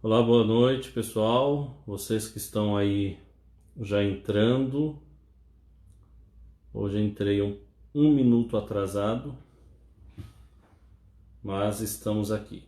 Olá, boa noite, pessoal. Vocês que estão aí já entrando. Hoje entrei um minuto atrasado, mas estamos aqui.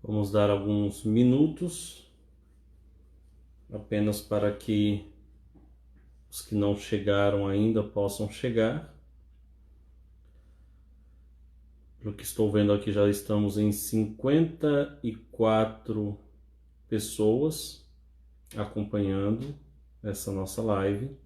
Vamos dar alguns minutos apenas para que os que não chegaram ainda possam chegar. Pelo que estou vendo aqui, já estamos em 54 pessoas acompanhando essa nossa live.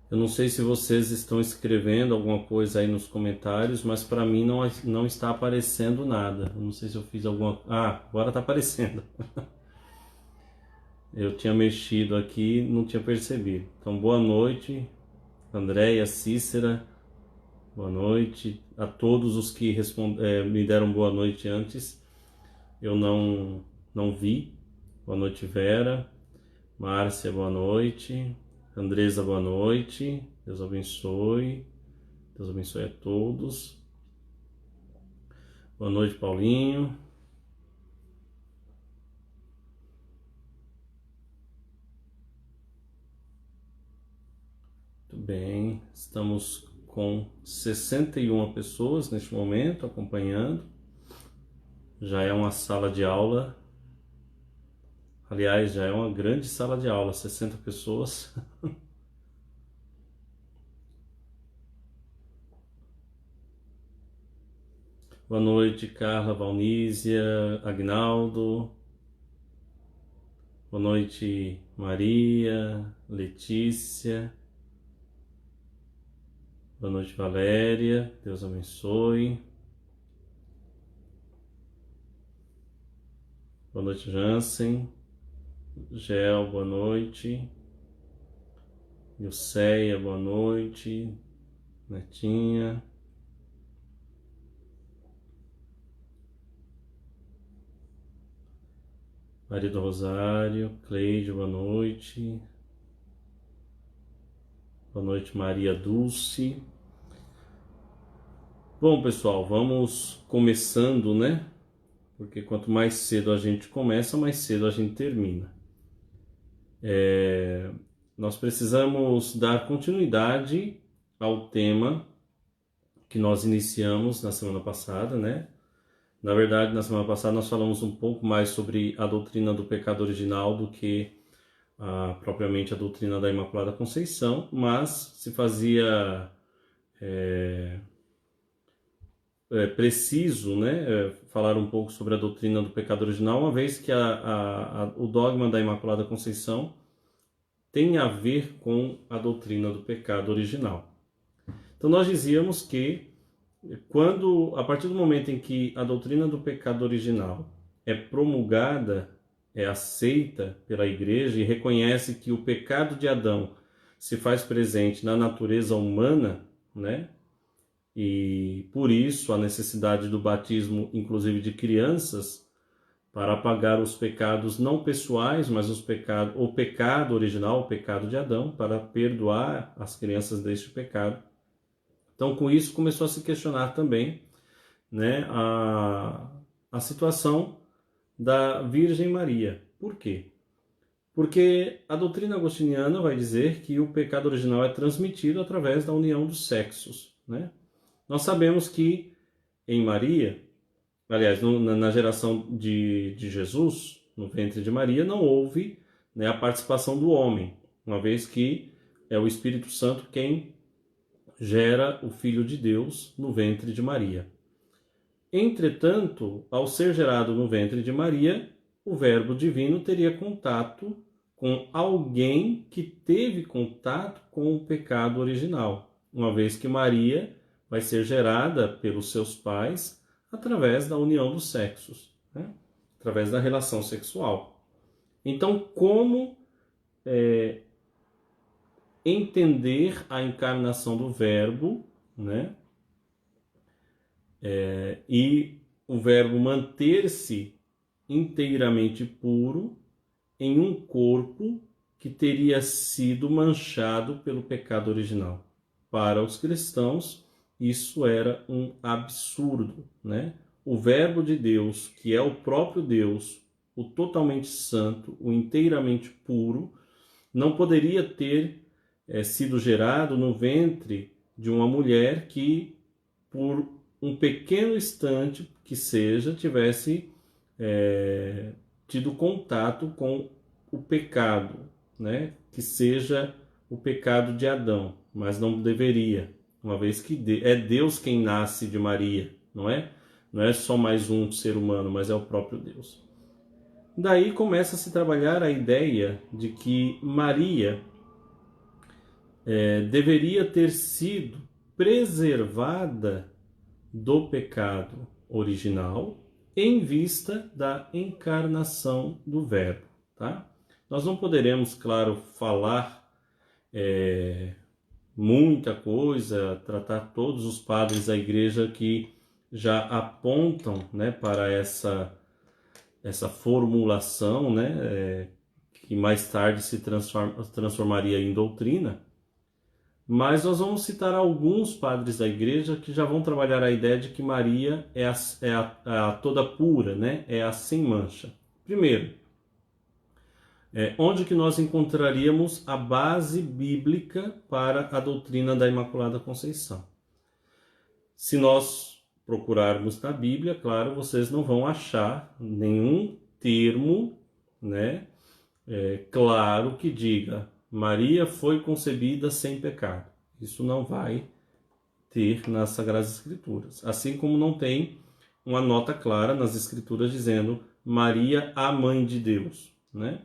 Eu não sei se vocês estão escrevendo alguma coisa aí nos comentários, mas para mim não está aparecendo nada. Eu não sei se eu fiz alguma... Ah, agora está aparecendo. Eu tinha mexido aqui, não tinha percebido. Então, boa noite, Andréia, Cícera. Boa noite a todos os que me deram boa noite antes. Eu não vi. Boa noite, Vera. Márcia, boa noite. Andresa, boa noite. Deus abençoe. Deus abençoe a todos. Boa noite, Paulinho. Muito bem. Estamos com 61 pessoas neste momento acompanhando. Já é uma sala de aula. Aliás, já é uma grande sala de aula, 60 pessoas. Boa noite, Carla, Valnísia, Agnaldo. Boa noite, Maria, Letícia. Boa noite, Valéria. Deus abençoe. Boa noite, Jansen. Gel, boa noite. Ilceia, boa noite. Netinha. Maria do Rosário, Cleide, boa noite. Boa noite, Maria Dulce. Bom, pessoal, vamos começando, né? Porque quanto mais cedo a gente começa, mais cedo a gente termina. Nós precisamos dar continuidade ao tema que nós iniciamos na semana passada, né? Na verdade, na semana passada nós falamos um pouco mais sobre a doutrina do pecado original do que propriamente a doutrina da Imaculada Conceição, mas se fazia preciso, né, falar um pouco sobre a doutrina do pecado original, uma vez que o dogma da Imaculada Conceição tem a ver com a doutrina do pecado original. Então nós dizíamos que a partir do momento em que a doutrina do pecado original é promulgada, é aceita pela Igreja e reconhece que o pecado de Adão se faz presente na natureza humana, né? E por isso a necessidade do batismo, inclusive de crianças, para apagar os pecados não pessoais, mas o pecado original, o pecado de Adão, para perdoar as crianças deste pecado. Então, com isso, começou a se questionar também, né, a situação da Virgem Maria. Por quê? Porque a doutrina agostiniana vai dizer que o pecado original é transmitido através da união dos sexos, né? Nós sabemos que em Maria, aliás, na geração de Jesus, no ventre de Maria, não houve, né, a participação do homem, uma vez que é o Espírito Santo quem gera o Filho de Deus no ventre de Maria. Entretanto, ao ser gerado no ventre de Maria, o Verbo Divino teria contato com alguém que teve contato com o pecado original, uma vez que Maria vai ser gerada pelos seus pais através da união dos sexos, né? Através da relação sexual. Então, como entender a encarnação do Verbo, né? E o Verbo manter-se inteiramente puro em um corpo que teria sido manchado pelo pecado original. Para os cristãos, isso era um absurdo, né? O Verbo de Deus, que é o próprio Deus, o totalmente santo, o inteiramente puro, não poderia ter sido gerado no ventre de uma mulher que, por um pequeno instante que seja, tivesse tido contato com o pecado, né? Que seja o pecado de Adão, mas não deveria, uma vez que é Deus quem nasce de Maria, não é? Não é só mais um ser humano, mas é o próprio Deus. Daí começa a se trabalhar a ideia de que Maria deveria ter sido preservada do pecado original em vista da encarnação do Verbo, tá? Nós não poderemos, claro, falar muita coisa, tratar todos os padres da igreja que já apontam, né, para essa formulação, né, que mais tarde se transformaria em doutrina. Mas nós vamos citar alguns padres da igreja que já vão trabalhar a ideia de que Maria é a toda pura, né? É a sem mancha. Primeiro, onde que nós encontraríamos a base bíblica para a doutrina da Imaculada Conceição? Se nós procurarmos na Bíblia, claro, vocês não vão achar nenhum termo, né, claro que diga Maria foi concebida sem pecado. Isso não vai ter nas Sagradas Escrituras. Assim como não tem uma nota clara nas Escrituras dizendo Maria, a Mãe de Deus, né?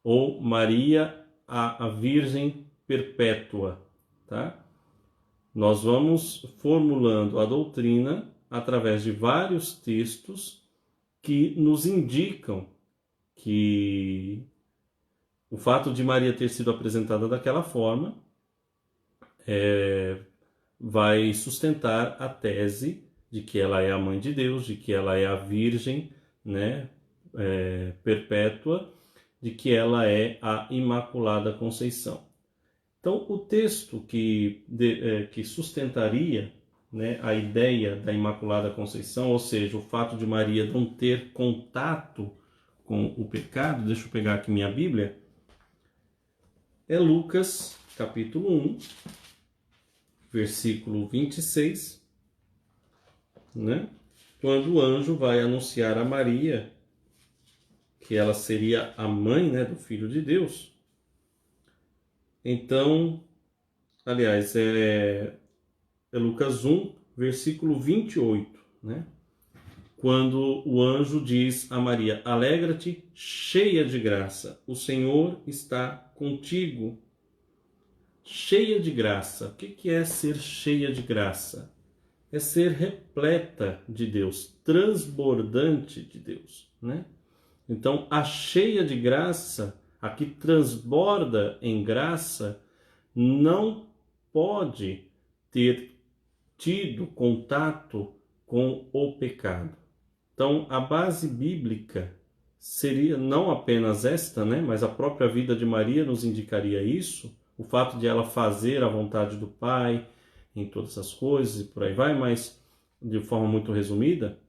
Ou Maria, a Virgem Perpétua, tá? Nós vamos formulando a doutrina através de vários textos que nos indicam que o fato de Maria ter sido apresentada daquela forma vai sustentar a tese de que ela é a Mãe de Deus, de que ela é a Virgem, né, perpétua, de que ela é a Imaculada Conceição. Então, o texto que sustentaria, né, a ideia da Imaculada Conceição, ou seja, o fato de Maria não ter contato com o pecado, deixa eu pegar aqui minha Bíblia, é Lucas, capítulo 1, versículo 26, né? Quando o anjo vai anunciar a Maria que ela seria a mãe, né, do Filho de Deus. Então, aliás, é Lucas 1, versículo 28, né? Quando o anjo diz a Maria, alegra-te, cheia de graça, o Senhor está contigo. Cheia de graça. O que é ser cheia de graça? É ser repleta de Deus, transbordante de Deus, né? Então, a cheia de graça, a que transborda em graça, não pode ter tido contato com o pecado. Então, a base bíblica seria não apenas esta, né, mas a própria vida de Maria nos indicaria isso, o fato de ela fazer a vontade do Pai em todas as coisas e por aí vai, mas de forma muito resumida,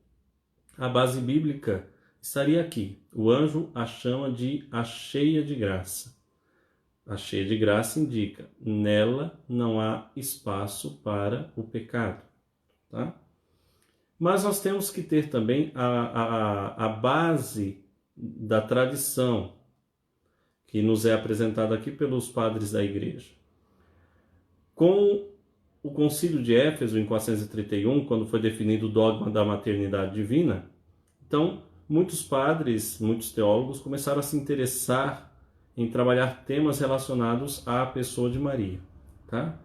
a base bíblica estaria aqui. O anjo a chama de a cheia de graça. A cheia de graça indica, nela não há espaço para o pecado, tá? Mas nós temos que ter também a base da tradição, que nos é apresentada aqui pelos padres da Igreja. Com o Concílio de Éfeso, em 431, quando foi definido o dogma da maternidade divina, então muitos padres, muitos teólogos começaram a se interessar em trabalhar temas relacionados à pessoa de Maria, tá?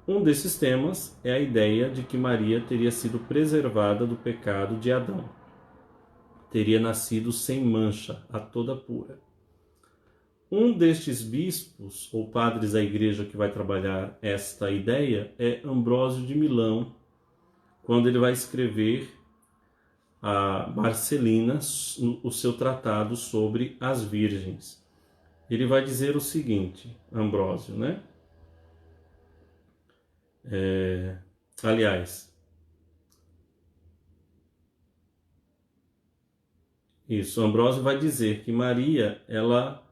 Um desses temas é a ideia de que Maria teria sido preservada do pecado de Adão. Teria nascido sem mancha, a toda pura. Um destes bispos ou padres da igreja que vai trabalhar esta ideia é Ambrósio de Milão, quando ele vai escrever a Marcelina, o seu tratado sobre as virgens. Ele vai dizer o seguinte, Ambrósio, né? Ambrósio vai dizer que Maria, ela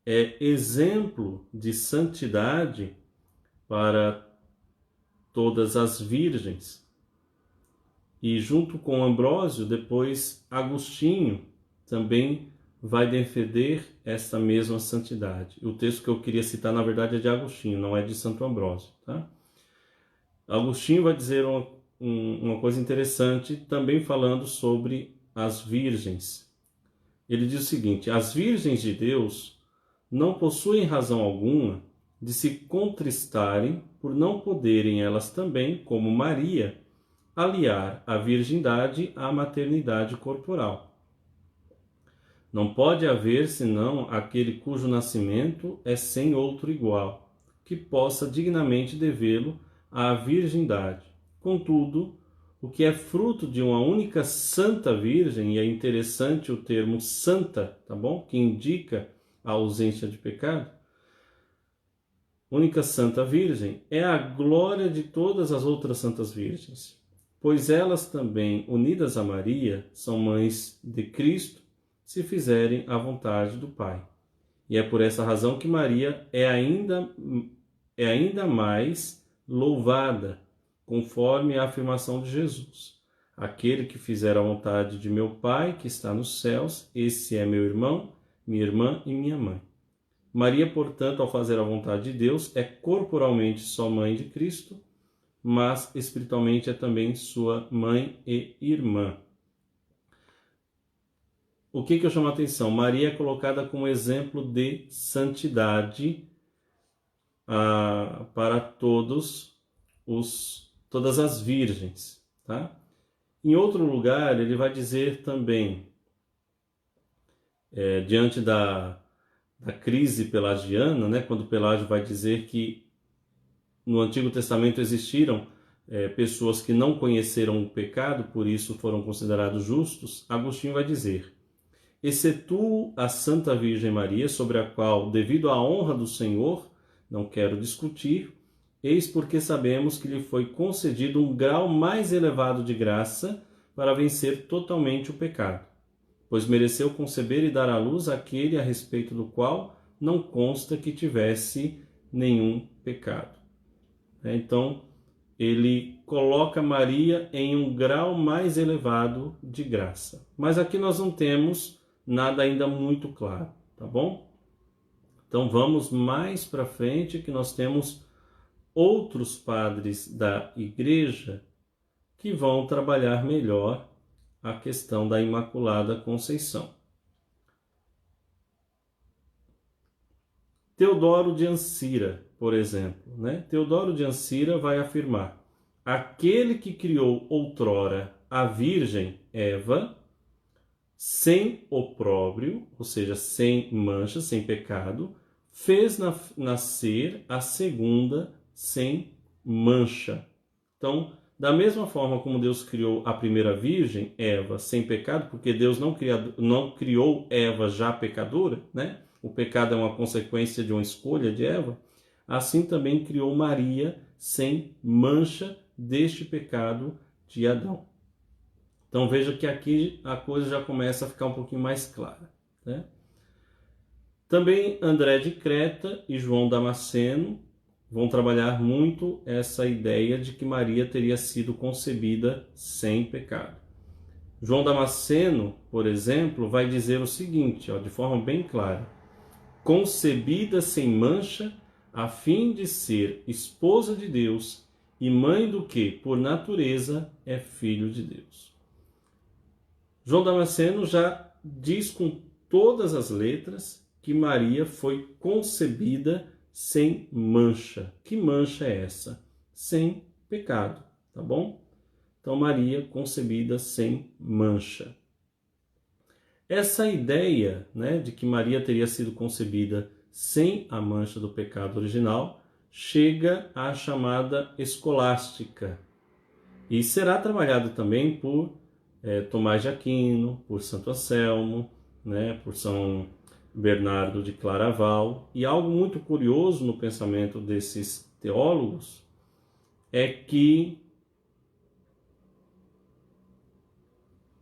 é exemplo de santidade para todas as virgens. E junto com Ambrósio, depois Agostinho também vai defender essa mesma santidade. O texto que eu queria citar, na verdade, é de Agostinho, não é de Santo Ambrósio, tá? Agostinho vai dizer uma coisa interessante, também falando sobre as virgens. Ele diz o seguinte: as virgens de Deus não possuem razão alguma de se contristarem por não poderem elas também, como Maria, aliar a virgindade à maternidade corporal. Não pode haver senão aquele cujo nascimento é sem outro igual, que possa dignamente devê-lo à virgindade. Contudo, o que é fruto de uma única santa virgem, e é interessante o termo santa, tá bom? Que indica a ausência de pecado. Única santa virgem é a glória de todas as outras santas virgens, pois elas também, unidas a Maria, são mães de Cristo, se fizerem a vontade do Pai. E é por essa razão que Maria é ainda mais louvada, conforme a afirmação de Jesus. Aquele que fizer a vontade de meu Pai, que está nos céus, esse é meu irmão, minha irmã e minha mãe. Maria, portanto, ao fazer a vontade de Deus, é corporalmente só mãe de Cristo, mas espiritualmente é também sua mãe e irmã. O que eu chamo a atenção? Maria é colocada como exemplo de santidade para todas as virgens, tá? Em outro lugar, ele vai dizer também, diante da crise pelagiana, né, quando Pelágio vai dizer que no Antigo Testamento existiram pessoas que não conheceram o pecado, por isso foram considerados justos, Agostinho vai dizer: excetuo a Santa Virgem Maria, sobre a qual, devido à honra do Senhor, não quero discutir, eis porque sabemos que lhe foi concedido um grau mais elevado de graça para vencer totalmente o pecado, pois mereceu conceber e dar à luz aquele a respeito do qual não consta que tivesse nenhum pecado. Então, ele coloca Maria em um grau mais elevado de graça. Mas aqui nós não temos nada ainda muito claro, tá bom? Então vamos mais para frente, que nós temos outros padres da igreja que vão trabalhar melhor a questão da Imaculada Conceição. Teodoro de Ancira, por exemplo, né? Teodoro de Ancira vai afirmar: aquele que criou outrora a Virgem Eva, sem opróbrio, ou seja, sem mancha, sem pecado, fez nascer a segunda sem mancha. Então, Da mesma forma como Deus criou a primeira virgem, Eva, sem pecado, porque Deus não criou Eva já pecadora, né? O pecado é uma consequência de uma escolha de Eva. Assim também criou Maria sem mancha deste pecado de Adão. Então veja que aqui a coisa já começa a ficar um pouquinho mais clara, né? Também André de Creta e João Damasceno vão trabalhar muito essa ideia de que Maria teria sido concebida sem pecado. João Damasceno, por exemplo, vai dizer o seguinte, de forma bem clara: concebida sem mancha, a fim de ser esposa de Deus e mãe do que, por natureza, é filho de Deus. João Damasceno já diz com todas as letras que Maria foi concebida sem mancha. Que mancha é essa? Sem pecado, tá bom? Então, Maria concebida sem mancha. Essa ideia, né, de que Maria teria sido concebida sem a mancha do pecado original chega à chamada escolástica e será trabalhado também por Tomás de Aquino, por Santo Anselmo, né, por São Bernardo de Claraval. E algo muito curioso no pensamento desses teólogos é que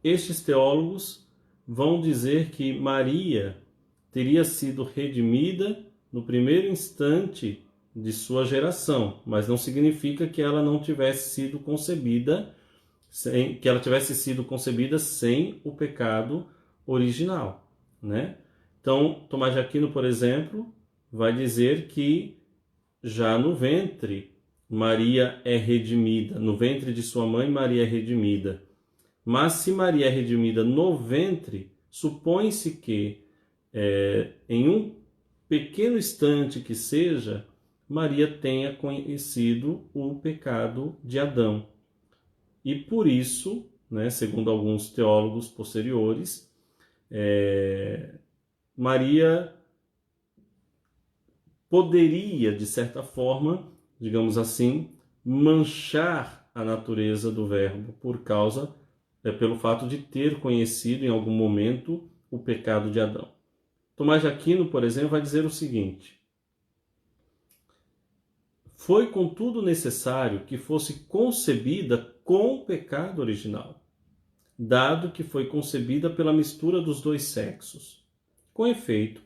estes teólogos vão dizer que Maria teria sido redimida no primeiro instante de sua geração, mas não significa que ela não tivesse sido concebida sem o pecado original, né? Então, Tomás de Aquino, por exemplo, vai dizer que já no ventre Maria é redimida, no ventre de sua mãe Maria é redimida. Mas se Maria é redimida no ventre, supõe-se que em um pequeno instante que seja, Maria tenha conhecido o pecado de Adão. E por isso, né, segundo alguns teólogos posteriores, Maria poderia, de certa forma, digamos assim, manchar a natureza do Verbo pelo fato de ter conhecido em algum momento o pecado de Adão. Tomás de Aquino, por exemplo, vai dizer o seguinte: foi contudo necessário que fosse concebida com o pecado original, dado que foi concebida pela mistura dos dois sexos. Com efeito,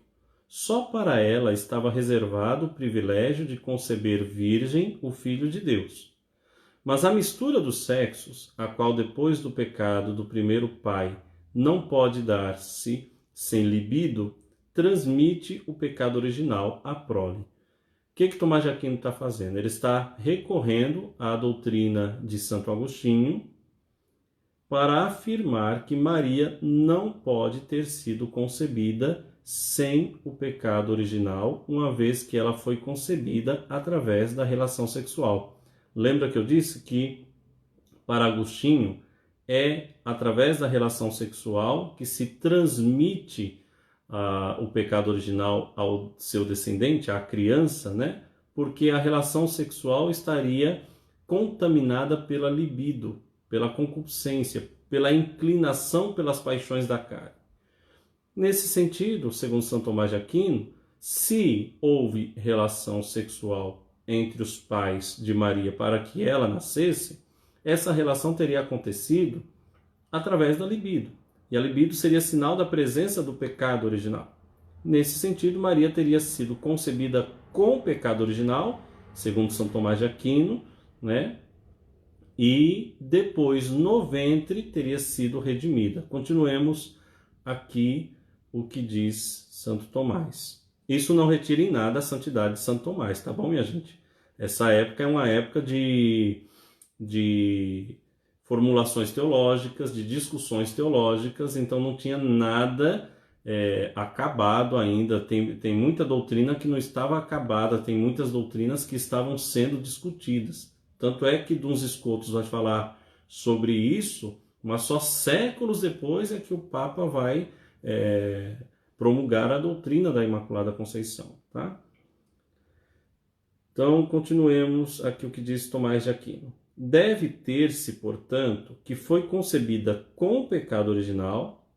só para ela estava reservado o privilégio de conceber virgem o Filho de Deus. Mas a mistura dos sexos, a qual depois do pecado do primeiro pai não pode dar-se sem libido, transmite o pecado original à prole. O que Tomás de Aquino está fazendo? Ele está recorrendo à doutrina de Santo Agostinho para afirmar que Maria não pode ter sido concebida sem o pecado original, uma vez que ela foi concebida através da relação sexual. Lembra que eu disse que, para Agostinho, é através da relação sexual que se transmite o pecado original ao seu descendente, à criança, né? Porque a relação sexual estaria contaminada pela libido, pela concupiscência, pela inclinação pelas paixões da carne. Nesse sentido, segundo São Tomás de Aquino, se houve relação sexual entre os pais de Maria para que ela nascesse, essa relação teria acontecido através da libido. E a libido seria sinal da presença do pecado original. Nesse sentido, Maria teria sido concebida com o pecado original, segundo São Tomás de Aquino, né? E depois, no ventre, teria sido redimida. Continuemos aqui o que diz Santo Tomás. Isso não retira em nada a santidade de Santo Tomás, tá bom, minha gente? Essa época é uma época de formulações teológicas, de discussões teológicas, então não tinha nada acabado ainda. Tem muita doutrina que não estava acabada, tem muitas doutrinas que estavam sendo discutidas. Tanto é que Duns Scotus vai falar sobre isso, mas só séculos depois é que o Papa vai promulgar a doutrina da Imaculada Conceição, tá? Então, continuemos aqui o que diz Tomás de Aquino. Deve ter-se, portanto, que foi concebida com o pecado original,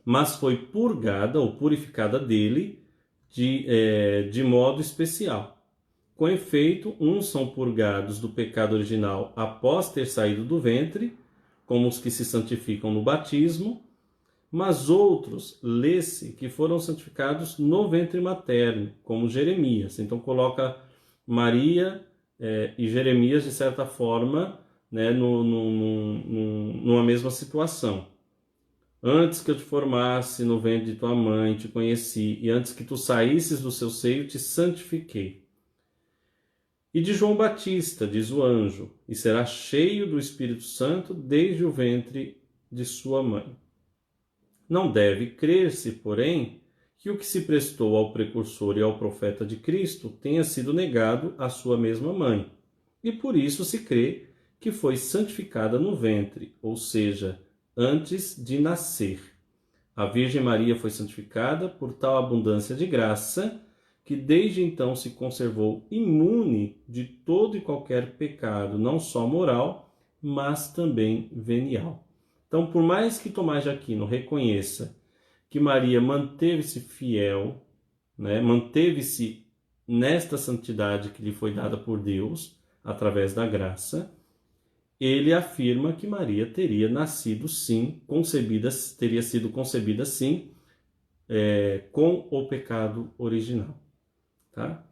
mas foi purgada ou purificada dele de modo especial. Com efeito, uns são purgados do pecado original após ter saído do ventre, como os que se santificam no batismo, mas outros, lê-se, que foram santificados no ventre materno, como Jeremias. Então coloca Maria e Jeremias, de certa forma, né, numa mesma situação. Antes que eu te formasse no ventre de tua mãe, te conheci, e antes que tu saísses do seu seio, te santifiquei. E de João Batista, diz o anjo, e será cheio do Espírito Santo desde o ventre de sua mãe. Não deve crer-se, porém, que o que se prestou ao precursor e ao profeta de Cristo tenha sido negado à sua mesma mãe. E por isso se crê que foi santificada no ventre, ou seja, antes de nascer. A Virgem Maria foi santificada por tal abundância de graça que desde então se conservou imune de todo e qualquer pecado, não só moral, mas também venial. Então, por mais que Tomás de Aquino reconheça que Maria manteve-se fiel, né, manteve-se nesta santidade que lhe foi dada por Deus, através da graça, ele afirma que Maria teria nascido sim, teria sido concebida sim, com o pecado original. Tá?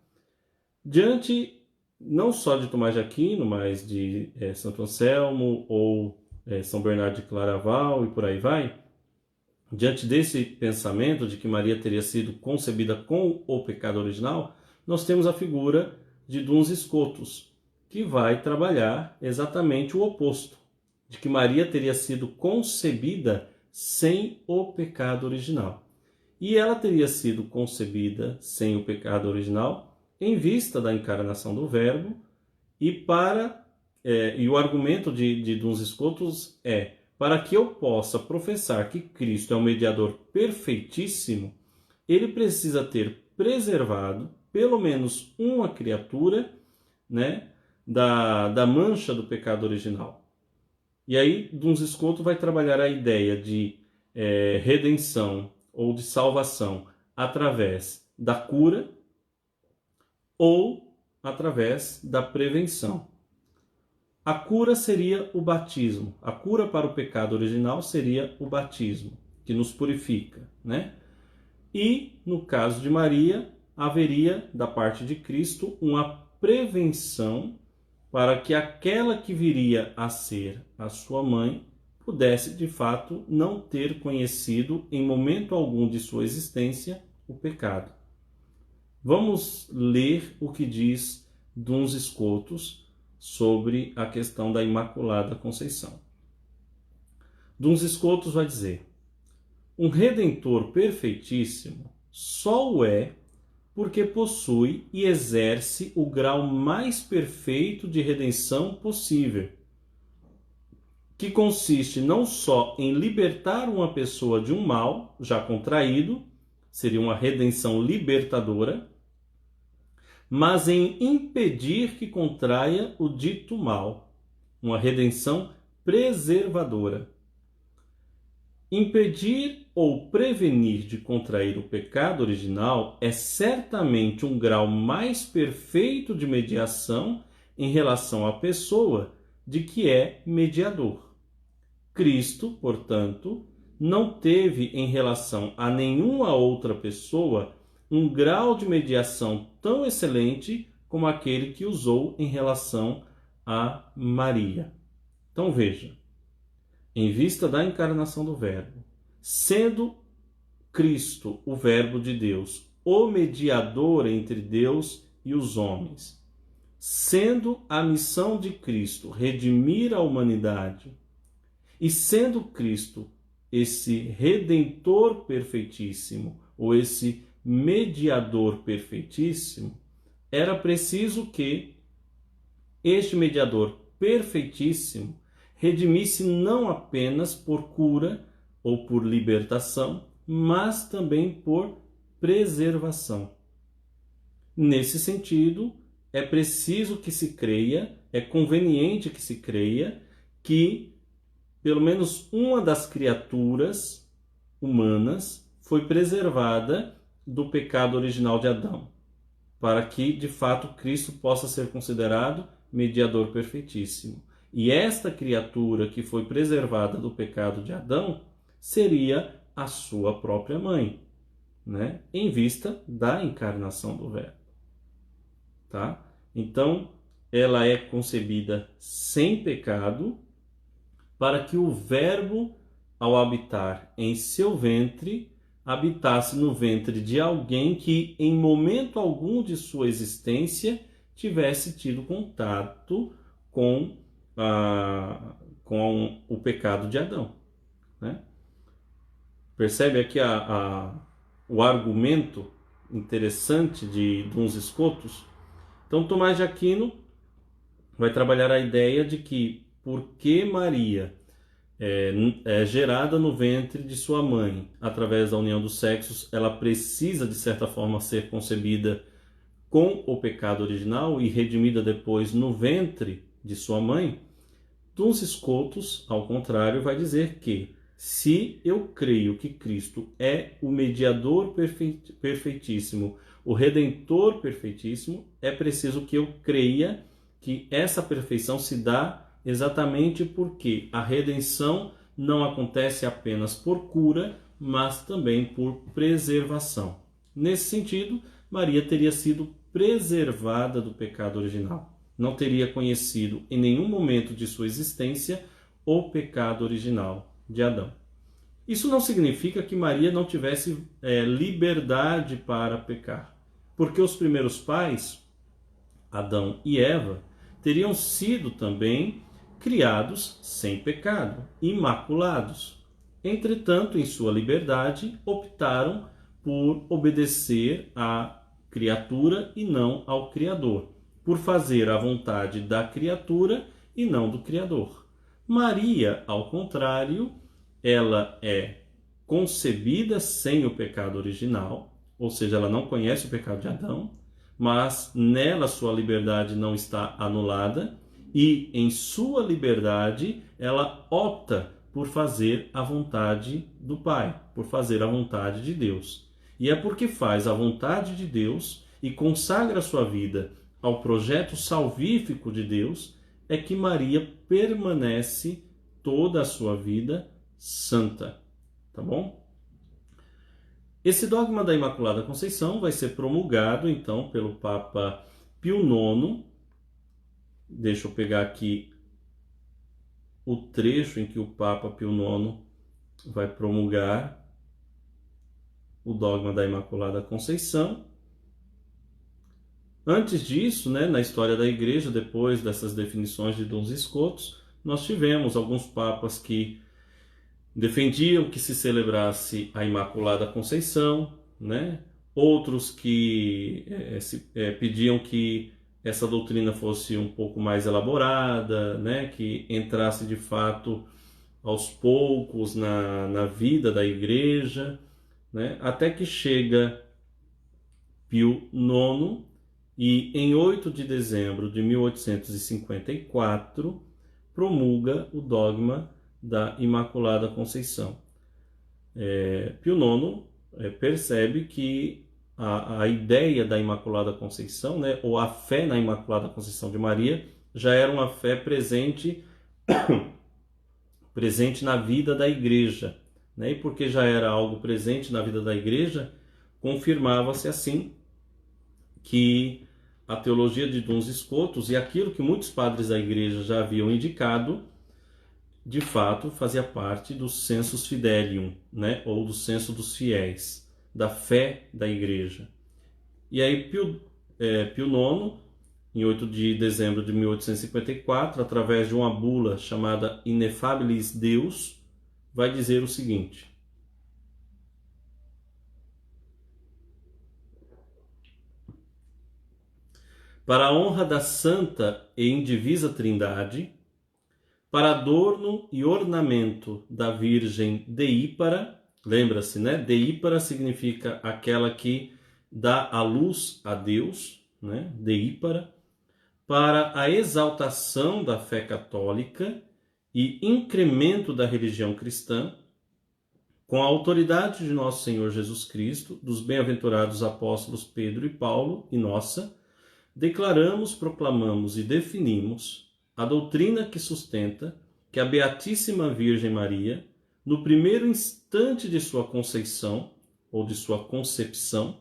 Diante não só de Tomás de Aquino, mas de Santo Anselmo ou São Bernardo de Claraval e por aí vai, diante desse pensamento de que Maria teria sido concebida com o pecado original, nós temos a figura de Duns Scotus, que vai trabalhar exatamente o oposto, de que Maria teria sido concebida sem o pecado original. E ela teria sido concebida sem o pecado original em vista da encarnação do Verbo e o argumento de Duns Scotus é: para que eu possa professar que Cristo é o mediador perfeitíssimo, ele precisa ter preservado pelo menos uma criatura, né, da mancha do pecado original. E aí Duns Scotus vai trabalhar a ideia de redenção ou de salvação através da cura ou através da prevenção. A cura seria o batismo. A cura para o pecado original seria o batismo, que nos purifica, né? E, no caso de Maria, haveria, da parte de Cristo, uma prevenção para que aquela que viria a ser a sua mãe pudesse, de fato, não ter conhecido, em momento algum de sua existência, o pecado. Vamos ler o que diz Duns Scotus sobre a questão da Imaculada Conceição. Duns Scotus vai dizer: um Redentor perfeitíssimo só o é porque possui e exerce o grau mais perfeito de redenção possível, que consiste não só em libertar uma pessoa de um mal já contraído, seria uma redenção libertadora, mas em impedir que contraia o dito mal, uma redenção preservadora. Impedir ou prevenir de contrair o pecado original é certamente um grau mais perfeito de mediação em relação à pessoa de que é mediador. Cristo, portanto, não teve em relação a nenhuma outra pessoa um grau de mediação tão excelente como aquele que usou em relação a Maria. Então veja, em vista da encarnação do Verbo, sendo Cristo, o Verbo de Deus, o mediador entre Deus e os homens, sendo a missão de Cristo redimir a humanidade, e sendo Cristo esse Redentor perfeitíssimo, ou esse mediador perfeitíssimo, era preciso que este mediador perfeitíssimo redimisse não apenas por cura ou por libertação, mas também por preservação. Nesse sentido, é preciso que se creia, é conveniente que se creia que pelo menos uma das criaturas humanas foi preservada do pecado original de Adão, para que, de fato, Cristo possa ser considerado mediador perfeitíssimo. E esta criatura que foi preservada do pecado de Adão seria a sua própria mãe, né? Em vista da encarnação do Verbo. Tá? Então, ela é concebida sem pecado, para que o Verbo, ao habitar em seu ventre, habitasse no ventre de alguém que, em momento algum de sua existência, tivesse tido contato com o pecado de Adão, né? Percebe aqui o argumento interessante de Duns Scotus? Então, Tomás de Aquino vai trabalhar a ideia de que, porque Maria é gerada no ventre de sua mãe, através da união dos sexos, ela precisa, de certa forma, ser concebida com o pecado original e redimida depois no ventre de sua mãe. Duns Scotus, ao contrário, vai dizer que, se eu creio que Cristo é o mediador perfeitíssimo, o redentor perfeitíssimo, é preciso que eu creia que essa perfeição se dá exatamente porque a redenção não acontece apenas por cura, mas também por preservação. Nesse sentido, Maria teria sido preservada do pecado original. Não teria conhecido em nenhum momento de sua existência o pecado original de Adão. Isso não significa que Maria não tivesse liberdade para pecar, porque os primeiros pais, Adão e Eva, teriam sido também criados sem pecado, imaculados. Entretanto, em sua liberdade, optaram por obedecer à criatura e não ao Criador, por fazer a vontade da criatura e não do Criador. Maria, ao contrário, ela é concebida sem o pecado original, ou seja, ela não conhece o pecado de Adão, mas nela sua liberdade não está anulada e em sua liberdade ela opta por fazer a vontade do Pai, por fazer a vontade de Deus. E é porque faz a vontade de Deus e consagra sua vida ao projeto salvífico de Deus é que Maria permanece toda a sua vida santa, tá bom? Esse dogma da Imaculada Conceição vai ser promulgado, então, pelo Papa Pio IX. Deixa eu pegar aqui o trecho em que o Papa Pio IX vai promulgar o dogma da Imaculada Conceição. Antes disso, né, na história da Igreja, depois dessas definições de Duns Scotus, nós tivemos alguns papas que defendiam que se celebrasse a Imaculada Conceição, né? Outros que pediam que essa doutrina fosse um pouco mais elaborada, né? Que entrasse de fato aos poucos na vida da Igreja, né? Até que chega Pio IX e, em 8 de dezembro de 1854, promulga o dogma da Imaculada Conceição. Pio IX percebe que a ideia da Imaculada Conceição, né, ou a fé na Imaculada Conceição de Maria, já era uma fé presente na vida da Igreja, né? E porque já era algo presente na vida da Igreja, confirmava-se assim que a teologia de Duns Scotus e aquilo que muitos padres da Igreja já haviam indicado, de fato, fazia parte do sensus fidelium, né? Ou do senso dos fiéis, da fé da Igreja. E aí Pio IX, em 8 de dezembro de 1854, através de uma bula chamada Ineffabilis Deus, vai dizer o seguinte: para a honra da santa e indivisa Trindade, para adorno e ornamento da Virgem Deípara, lembra-se, né? Deípara significa aquela que dá a luz a Deus, né? Deípara, para a exaltação da fé católica e incremento da religião cristã, com a autoridade de nosso Senhor Jesus Cristo, dos bem-aventurados apóstolos Pedro e Paulo e nossa, declaramos, proclamamos e definimos a doutrina que sustenta que a Beatíssima Virgem Maria, no primeiro instante de sua conceição ou de sua concepção,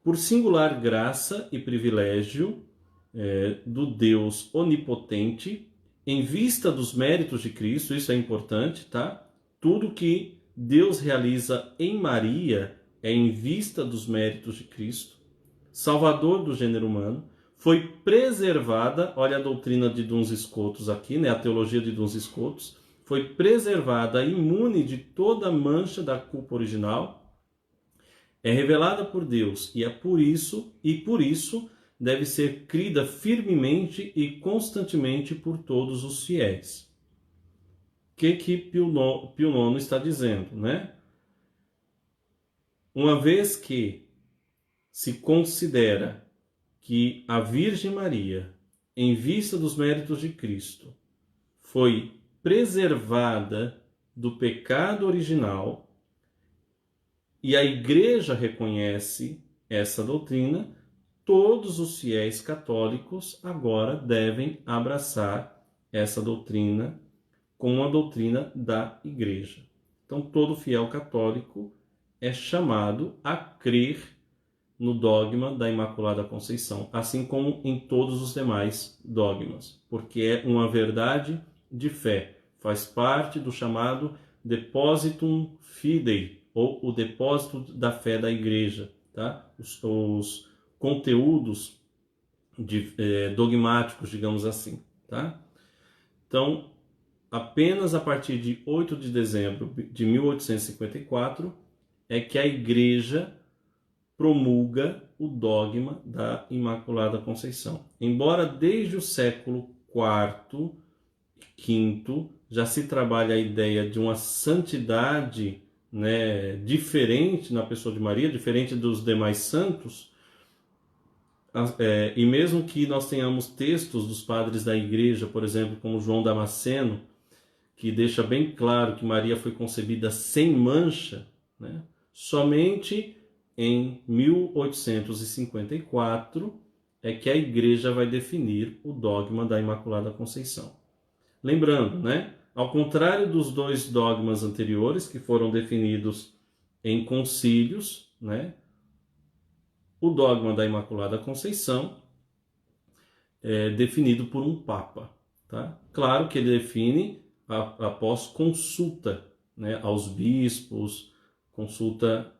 por singular graça e privilégio do Deus onipotente, em vista dos méritos de Cristo, isso é importante, tá? Tudo que Deus realiza em Maria é em vista dos méritos de Cristo, Salvador do gênero humano, foi preservada, olha a doutrina de Duns Scotus aqui, né? A teologia de Duns Scotus, foi preservada imune de toda mancha da culpa original, é revelada por Deus e por isso deve ser crida firmemente e constantemente por todos os fiéis. O que Pio IX está dizendo, né? Uma vez que se considera que a Virgem Maria, em vista dos méritos de Cristo, foi preservada do pecado original, e a Igreja reconhece essa doutrina, todos os fiéis católicos agora devem abraçar essa doutrina como a doutrina da Igreja. Então, todo fiel católico é chamado a crer no dogma da Imaculada Conceição, assim como em todos os demais dogmas, porque é uma verdade de fé, faz parte do chamado Depositum Fidei, ou o depósito da fé da Igreja, tá? Os conteúdos dogmáticos, digamos assim, tá? Então, apenas a partir de 8 de dezembro de 1854 é que a Igreja promulga o dogma da Imaculada Conceição. Embora desde o século IV, V, já se trabalha a ideia de uma santidade, né, diferente na pessoa de Maria, diferente dos demais santos, e mesmo que nós tenhamos textos dos padres da Igreja, por exemplo, como João Damasceno, que deixa bem claro que Maria foi concebida sem mancha, né, somente em 1854 é que a Igreja vai definir o dogma da Imaculada Conceição. Lembrando, né, ao contrário dos dois dogmas anteriores, que foram definidos em concílios, né, o dogma da Imaculada Conceição é definido por um Papa. Tá? Claro que ele define após consulta, né, aos bispos, consulta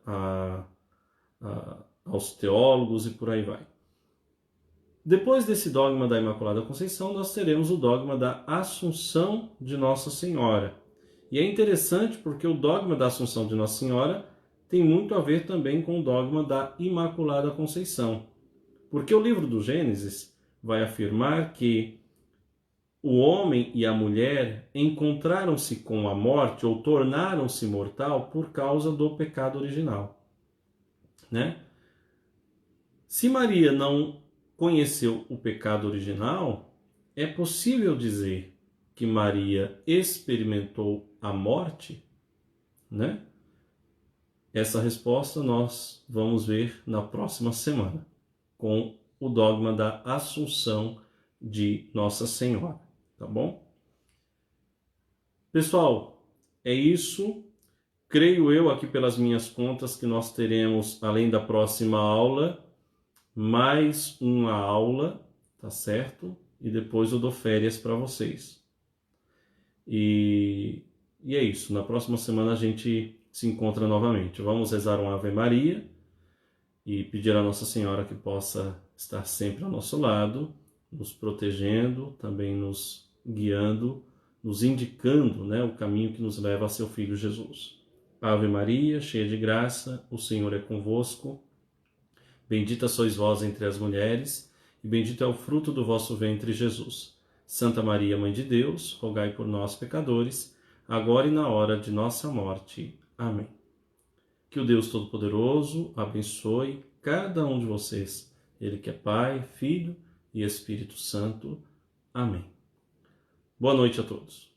aos teólogos e por aí vai. Depois desse dogma da Imaculada Conceição, nós teremos o dogma da Assunção de Nossa Senhora. E é interessante porque o dogma da Assunção de Nossa Senhora tem muito a ver também com o dogma da Imaculada Conceição. Porque o livro do Gênesis vai afirmar que o homem e a mulher encontraram-se com a morte ou tornaram-se mortal por causa do pecado original, né? Se Maria não conheceu o pecado original, é possível dizer que Maria experimentou a morte, né? Essa resposta nós vamos ver na próxima semana, com o dogma da Assunção de Nossa Senhora, tá bom? Pessoal, é isso. Creio eu, aqui pelas minhas contas, que nós teremos, além da próxima aula, mais uma aula, tá certo? E depois eu dou férias para vocês. E é isso. Na próxima semana a gente se encontra novamente. Vamos rezar uma Ave Maria e pedir a Nossa Senhora que possa estar sempre ao nosso lado, nos protegendo, também nos guiando, nos indicando, né, o caminho que nos leva a seu Filho Jesus. Ave Maria, cheia de graça, o Senhor é convosco. Bendita sois vós entre as mulheres, e bendito é o fruto do vosso ventre, Jesus. Santa Maria, Mãe de Deus, rogai por nós, pecadores, agora e na hora de nossa morte. Amém. Que o Deus Todo-Poderoso abençoe cada um de vocês. Ele que é Pai, Filho e Espírito Santo. Amém. Boa noite a todos.